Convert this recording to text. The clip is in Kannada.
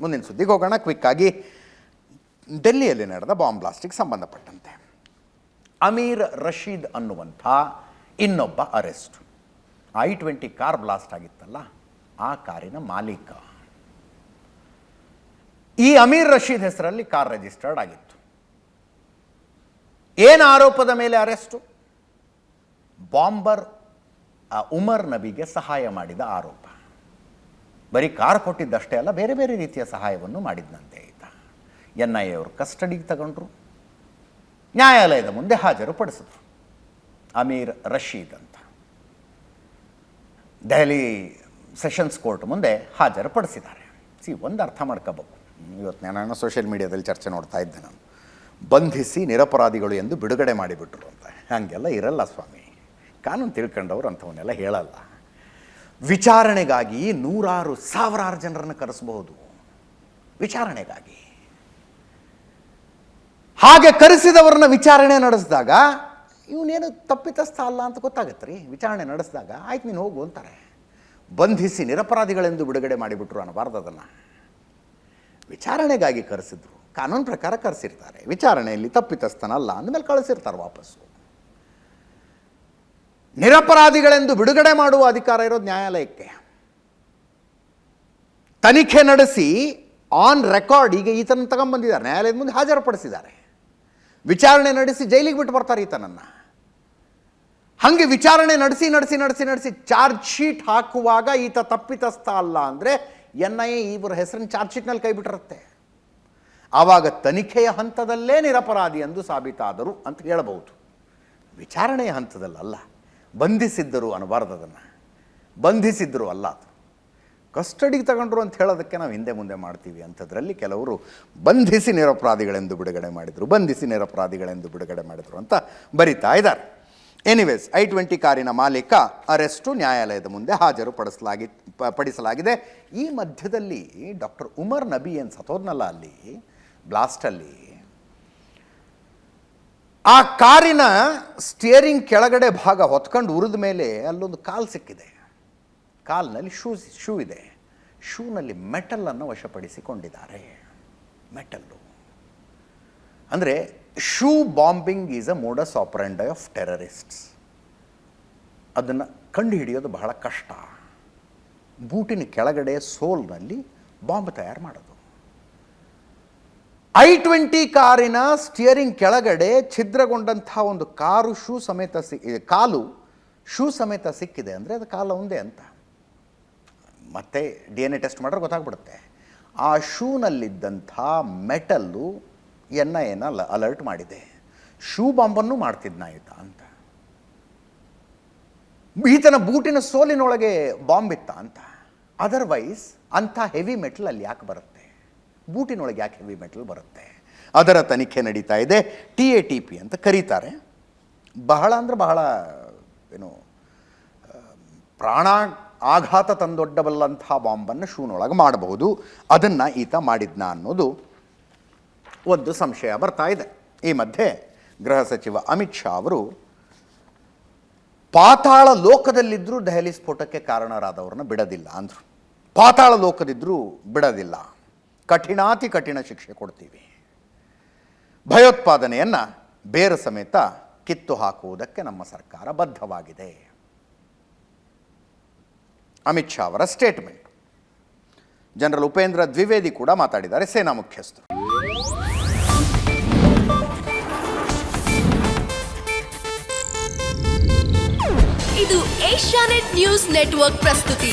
ಮುಂದಿನ ಸುದ್ದಿಗೆ ಹೋಗೋಣ ಕ್ವಿಕ್ಕಾಗಿ. ಡೆಲ್ಲಿಯಲ್ಲಿ ನಡೆದ ಬಾಂಬ್ ಬ್ಲಾಸ್ಟಿಗೆ ಸಂಬಂಧಪಟ್ಟಂತೆ ಅಮೀರ್ ರಶೀದ್ ಅನ್ನುವಂಥ ಇನ್ನೊಬ್ಬ ಅರೆಸ್ಟ್. I-20 ಕಾರ್ ಬ್ಲಾಸ್ಟ್ ಆಗಿತ್ತಲ್ಲ, ಆ ಕಾರಿನ ಮಾಲೀಕ. ಈ ಅಮೀರ್ ರಶೀದ್ ಹೆಸರಲ್ಲಿ ಕಾರ್ ರಿಜಿಸ್ಟರ್ಡ್ ಆಗಿತ್ತು. ಏನು ಆರೋಪದ ಮೇಲೆ ಅರೆಸ್ಟು? ಬಾಂಬರ್ ಉಮರ್ ನಬಿಗೆ ಸಹಾಯ ಮಾಡಿದ ಆರೋಪ. ಬರೀ ಕಾರ್ ಕೊಟ್ಟಿದ್ದಷ್ಟೇ ಅಲ್ಲ, ಬೇರೆ ಬೇರೆ ರೀತಿಯ ಸಹಾಯವನ್ನು ಮಾಡಿದ್ದಂತೆ ಈತ. NIA ಅವರು ಕಸ್ಟಡಿಗೆ ತಗೊಂಡ್ರು, ನ್ಯಾಯಾಲಯದ ಮುಂದೆ ಹಾಜರುಪಡಿಸಿದ್ರು. ಅಮೀರ್ ರಶೀದ್ ಅಂತ ದೆಹಲಿ ಸೆಷನ್ಸ್ ಕೋರ್ಟ್ ಮುಂದೆ ಹಾಜರುಪಡಿಸಿದ್ದಾರೆ. ಒಂದು ಅರ್ಥ ಮಾಡ್ಕೋಬೇಕು. ಇವತ್ತು ನಾನು ಸೋಷಿಯಲ್ ಮೀಡಿಯಾದಲ್ಲಿ ಚರ್ಚೆ ನೋಡ್ತಾ ಇದ್ದೆ, ನಾನು ಬಂಧಿಸಿ ನಿರಪರಾಧಿಗಳು ಎಂದು ಬಿಡುಗಡೆ ಮಾಡಿಬಿಟ್ರು ಅಂತ. ಹಾಗೆಲ್ಲ ಇರಲ್ಲ ಸ್ವಾಮಿ, ಕಾನೂನು ತಿಳ್ಕೊಂಡವ್ರು ಅಂಥವನ್ನೆಲ್ಲ ಹೇಳಲ್ಲ. ವಿಚಾರಣೆಗಾಗಿ ನೂರಾರು ಸಾವಿರಾರು ಜನರನ್ನು ಕರೆಸಬಹುದು, ವಿಚಾರಣೆಗಾಗಿ. ಹಾಗೆ ಕರೆಸಿದವರನ್ನ ವಿಚಾರಣೆ ನಡೆಸಿದಾಗ ಇವನೇನು ತಪ್ಪಿತಸ್ಥ ಅಲ್ಲ ಅಂತ ಗೊತ್ತಾಗತ್ತೆ ರೀ. ವಿಚಾರಣೆ ನಡೆಸಿದಾಗ ಆಯ್ತು ನೀನು ಹೋಗು ಅಂತಾರೆ. ಬಂಧಿಸಿ ನಿರಪರಾಧಿಗಳೆಂದು ಬಿಡುಗಡೆ ಮಾಡಿಬಿಟ್ರು ಅನ್ನಬಾರ್ದು. ಅದನ್ನು ವಿಚಾರಣೆಗಾಗಿ ಕರೆಸಿದ್ರು, ಕಾನೂನು ಪ್ರಕಾರ ಕರೆಸಿರ್ತಾರೆ. ವಿಚಾರಣೆಯಲ್ಲಿ ತಪ್ಪಿತಸ್ಥನಲ್ಲ ಅಂದಮೇಲೆ ಕಳಿಸಿರ್ತಾರೆ ವಾಪಸ್ಸು. ನಿರಪರಾಧಿಗಳೆಂದು ಬಿಡುಗಡೆ ಮಾಡುವ ಅಧಿಕಾರ ಇರೋದು ನ್ಯಾಯಾಲಯಕ್ಕೆ. ತನಿಖೆ ನಡೆಸಿ ಆನ್ ರೆಕಾರ್ಡ್ ಈಗ ಈತನ ತಗೊಂಡ್ಬಂದಿದ್ದಾರೆ, ನ್ಯಾಯಾಲಯದ ಮುಂದೆ ಹಾಜರುಪಡಿಸಿದ್ದಾರೆ. ವಿಚಾರಣೆ ನಡೆಸಿ ಜೈಲಿಗೆ ಬಿಟ್ಟು ಬರ್ತಾರೆ ಈತನನ್ನು. ಹಾಗೆ ವಿಚಾರಣೆ ನಡೆಸಿ ನಡೆಸಿ ನಡೆಸಿ ನಡೆಸಿ ಚಾರ್ಜ್ ಶೀಟ್ ಹಾಕುವಾಗ ಈತ ತಪ್ಪಿತಸ್ಥ ಅಲ್ಲ ಅಂದರೆ NIA ಇವರ ಹೆಸರನ್ನು ಚಾರ್ಜ್ ಶೀಟ್ನಲ್ಲಿ ಕೈ ಬಿಟ್ಟಿರುತ್ತೆ. ಆವಾಗ ತನಿಖೆಯ ಹಂತದಲ್ಲೇ ನಿರಪರಾಧಿ ಎಂದು ಸಾಬೀತಾದರು ಅಂತ ಹೇಳಬಹುದು. ವಿಚಾರಣೆಯ ಹಂತದಲ್ಲಲ್ಲ. ಬಂಧಿಸಿದ್ದರು ಅನ್ನಬಾರ್ದು, ಅದನ್ನು ಬಂಧಿಸಿದ್ದರು ಅಲ್ಲ, ಅದು ಕಸ್ಟಡಿಗೆ ತಗೊಂಡ್ರು ಅಂತ ಹೇಳೋದಕ್ಕೆ ನಾವು ಹಿಂದೆ ಮುಂದೆ ಮಾಡ್ತೀವಿ. ಅಂಥದ್ರಲ್ಲಿ ಕೆಲವರು ಬಂಧಿಸಿ ನಿರಪರಾಧಿಗಳೆಂದು ಬಿಡುಗಡೆ ಮಾಡಿದರು, ಬಂಧಿಸಿ ನಿರಪರಾಧಿಗಳೆಂದು ಬಿಡುಗಡೆ ಮಾಡಿದರು ಅಂತ ಬರಿತಾ ಇದ್ದಾರೆ. ಎನಿವೇಸ್, I-20 ಕಾರಿನ ಮಾಲೀಕ ಅರೆಸ್ಟು, ನ್ಯಾಯಾಲಯದ ಮುಂದೆ ಪಡಿಸಲಾಗಿದೆ. ಈ ಮಧ್ಯದಲ್ಲಿ ಡಾಕ್ಟರ್ ಉಮರ್ ನಬಿ ಏನು ಸತ್ತೋದ್ನಲ್ಲ ಅಲ್ಲಿ ಬ್ಲಾಸ್ಟಲ್ಲಿ, ಆ ಕಾರಿನ ಸ್ಟಿಯರಿಂಗ್ ಕೆಳಗಡೆ ಭಾಗ ಹೊತ್ಕೊಂಡು ಉರಿದ ಮೇಲೆ ಅಲ್ಲೊಂದು ಕಾಲು ಸಿಕ್ಕಿದೆ. ಕಾಲಿನಲ್ಲಿ ಶೂ ಇದೆ. ಶೂನಲ್ಲಿ ಮೆಟಲನ್ನು ವಶಪಡಿಸಿಕೊಂಡಿದ್ದಾರೆ. ಮೆಟಲ್ಲು ಅಂದರೆ shoe bombing is a modus operandi of terrorists. ಅದನ್ನು ಕಂಡು ಹಿಡಿಯೋದು ಬಹಳ ಕಷ್ಟ. ಬೂಟಿನ ಕೆಳಗಡೆ ಸೋಲ್ನಲ್ಲಿ ಬಾಂಬ್ ತಯಾರು ಮಾಡೋದು. I-20 ಕಾರಿನ ಸ್ಟಿಯರಿಂಗ್ ಕೆಳಗಡೆ ಛಿದ್ರಗೊಂಡಂಥ ಒಂದು ಕಾಲು ಶೂ ಸಮೇತ ಸಿಕ್ಕಿದೆ ಅಂದರೆ ಅದು ಕಾಲು ಒಂದೇ ಅಂತ. ಮತ್ತೆ DNA ಟೆಸ್ಟ್ ಮಾಡಿದ್ರೆ ಗೊತ್ತಾಗ್ಬಿಡುತ್ತೆ. ಆ ಶೂನಲ್ಲಿದ್ದಂಥ ಮೆಟಲ್ಲು NIA ಅಲರ್ಟ್ ಮಾಡಿದೆ. ಶೂ ಬಾಂಬನ್ನು ಮಾಡ್ತಿದ್ನ ಈತ ಅಂತ. ಈತನ ಬೂಟಿನ ಸೋಲಿನೊಳಗೆ ಬಾಂಬ್ ಇತ್ತ ಅಂತ. ಅದರ್ವೈಸ್ ಅಂಥ ಹೆವಿ ಮೆಟಲ್ ಅಲ್ಲಿ ಯಾಕೆ ಬರುತ್ತೆ? ಬೂಟಿನೊಳಗೆ ಯಾಕೆ ಹೆವಿ ಮೆಟಲ್ ಬರುತ್ತೆ? ಅದರ ತನಿಖೆ ನಡೀತಾ ಇದೆ. TATP ಅಂತ ಕರೀತಾರೆ. ಬಹಳ ಅಂದರೆ ಬಹಳ ಪ್ರಾಣ ಆಘಾತ ತಂದೊಡ್ಡಬಲ್ಲಂಥ ಬಾಂಬನ್ನು ಶೂನೊಳಗೆ ಮಾಡಬಹುದು. ಅದನ್ನು ಈತ ಮಾಡಿದ್ನ ಅನ್ನೋದು ಒಂದು ಸಂಶಯ ಬರ್ತಾ ಇದೆ. ಈ ಮಧ್ಯೆ ಗೃಹ ಸಚಿವ ಅಮಿತ್ ಶಾ ಅವರು ಪಾತಾಳ ಲೋಕದಲ್ಲಿದ್ದರೂ ದೆಹಲಿ ಸ್ಫೋಟಕ್ಕೆ ಕಾರಣರಾದವ್ರನ್ನ ಬಿಡೋದಿಲ್ಲ ಅಂದರು. ಪಾತಾಳ ಲೋಕದಿದ್ದರೂ ಬಿಡೋದಿಲ್ಲ, ಕಠಿಣಾತಿ ಕಠಿಣ ಶಿಕ್ಷೆ ಕೊಡ್ತೀವಿ, ಭಯೋತ್ಪಾದನೆಯನ್ನು ಬೇರು ಸಮೇತ ಕಿತ್ತು ಹಾಕುವುದಕ್ಕೆ ನಮ್ಮ ಸರ್ಕಾರ ಬದ್ಧವಾಗಿದೆ. ಅಮಿತ್ ಶಾ ಅವರ ಸ್ಟೇಟ್ಮೆಂಟ್. ಜನರಲ್ ಉಪೇಂದ್ರ ದ್ವಿವೇದಿ ಕೂಡ ಮಾತಾಡಿದ್ದಾರೆ, ಸೇನಾ ಮುಖ್ಯಸ್ಥರು. ಇದು ಏಷ್ಯಾನೆಟ್ ನ್ಯೂಸ್ ನೆಟ್ವರ್ಕ್ ಪ್ರಸ್ತುತಿ.